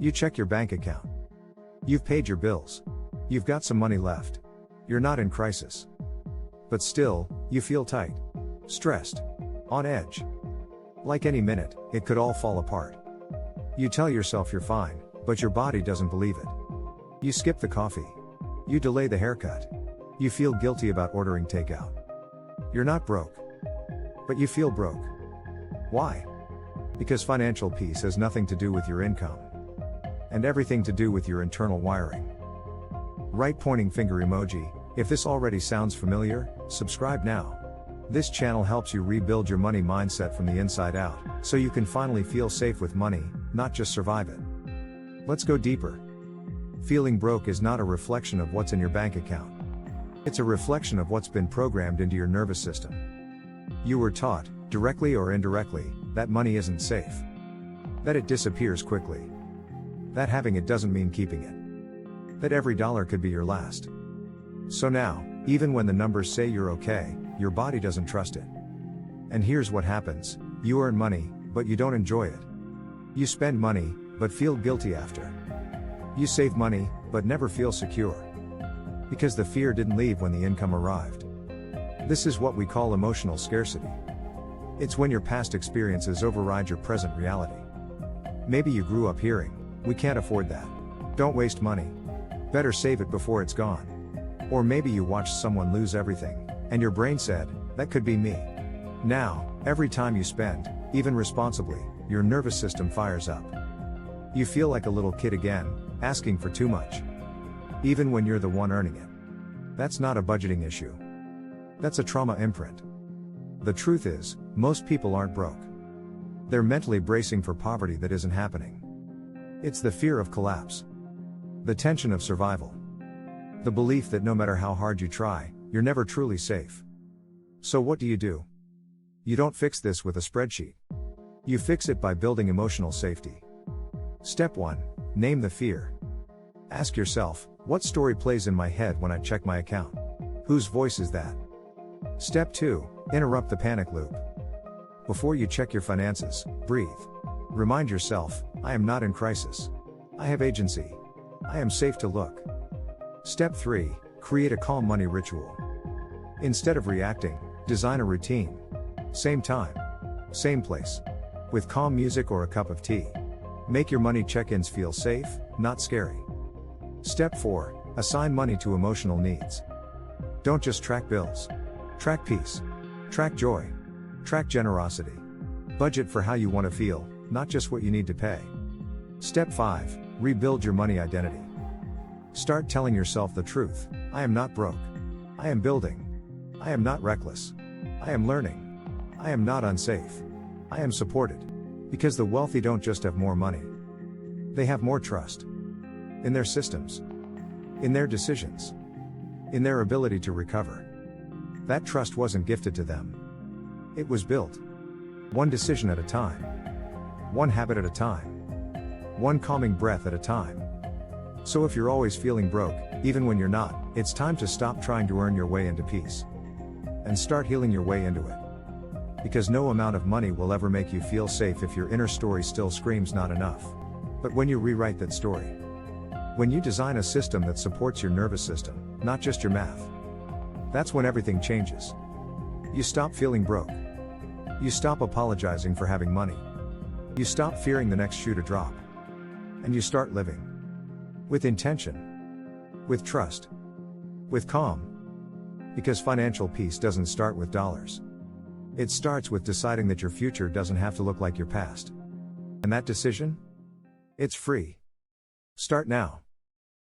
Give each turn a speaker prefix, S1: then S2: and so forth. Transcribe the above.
S1: You check your bank account. You've paid your bills. You've got some money left. You're not in crisis. But still, you feel tight. Stressed. On edge. Like any minute, it could all fall apart. You tell yourself you're fine, but your body doesn't believe it. You skip the coffee. You delay the haircut. You feel guilty about ordering takeout. You're not broke. But you feel broke. Why? Because financial peace has nothing to do with your income. And everything to do with your internal wiring. Right pointing finger emoji. If this already sounds familiar, subscribe now. This channel helps you rebuild your money mindset from the inside out, so you can finally feel safe with money, not just survive it. Let's go deeper. Feeling broke is not a reflection of what's in your bank account. It's a reflection of what's been programmed into your nervous system. You were taught, directly or indirectly, that money isn't safe. That it disappears quickly. That having it doesn't mean keeping it. That every dollar could be your last. So now, even when the numbers say you're okay, your body doesn't trust it. And here's what happens: you earn money, but you don't enjoy it. You spend money, but feel guilty after. You save money, but never feel secure. Because the fear didn't leave when the income arrived. This is what we call emotional scarcity. It's when your past experiences override your present reality. Maybe you grew up hearing, "We can't afford that. Don't waste money. Better save it before it's gone." Or maybe you watched someone lose everything, and your brain said, "That could be me." Now, every time you spend, even responsibly, your nervous system fires up. You feel like a little kid again, asking for too much. Even when you're the one earning it. That's not a budgeting issue. That's a trauma imprint. The truth is, most people aren't broke. They're mentally bracing for poverty that isn't happening. It's the fear of collapse. The tension of survival. The belief that no matter how hard you try, you're never truly safe. So what do? You don't fix this with a spreadsheet. You fix it by building emotional safety. Step 1. Name the fear. Ask yourself, what story plays in my head when I check my account? Whose voice is that? Step 2. Interrupt the panic loop. Before you check your finances, breathe. Remind yourself, I am not in crisis. I have agency. I am safe to look. Step 3. Create a calm money ritual. Instead of reacting, design a routine. Same time. Same place. With calm music or a cup of tea. Make your money check-ins feel safe, not scary. Step 4. Assign money to emotional needs. Don't just track bills. Track peace. Track joy. Track generosity. Budget for how you want to feel, not just what you need to pay. Step 5. Rebuild your money identity. Start telling yourself the truth. I am not broke. I am building. I am not reckless. I am learning. I am not unsafe. I am supported. Because the wealthy don't just have more money. They have more trust. In their systems. In their decisions. In their ability to recover. That trust wasn't gifted to them. It was built. One decision at a time. One habit at a time. One calming breath at a time. So if you're always feeling broke, even when you're not, it's time to stop trying to earn your way into peace. And start healing your way into it. Because no amount of money will ever make you feel safe if your inner story still screams not enough. But when you rewrite that story, when you design a system that supports your nervous system, not just your math, that's when everything changes. You stop feeling broke. You stop apologizing for having money. You stop fearing the next shoe to drop. And you start living. With intention. With trust. With calm. Because financial peace doesn't start with dollars. It starts with deciding that your future doesn't have to look like your past. And that decision? It's free. Start now.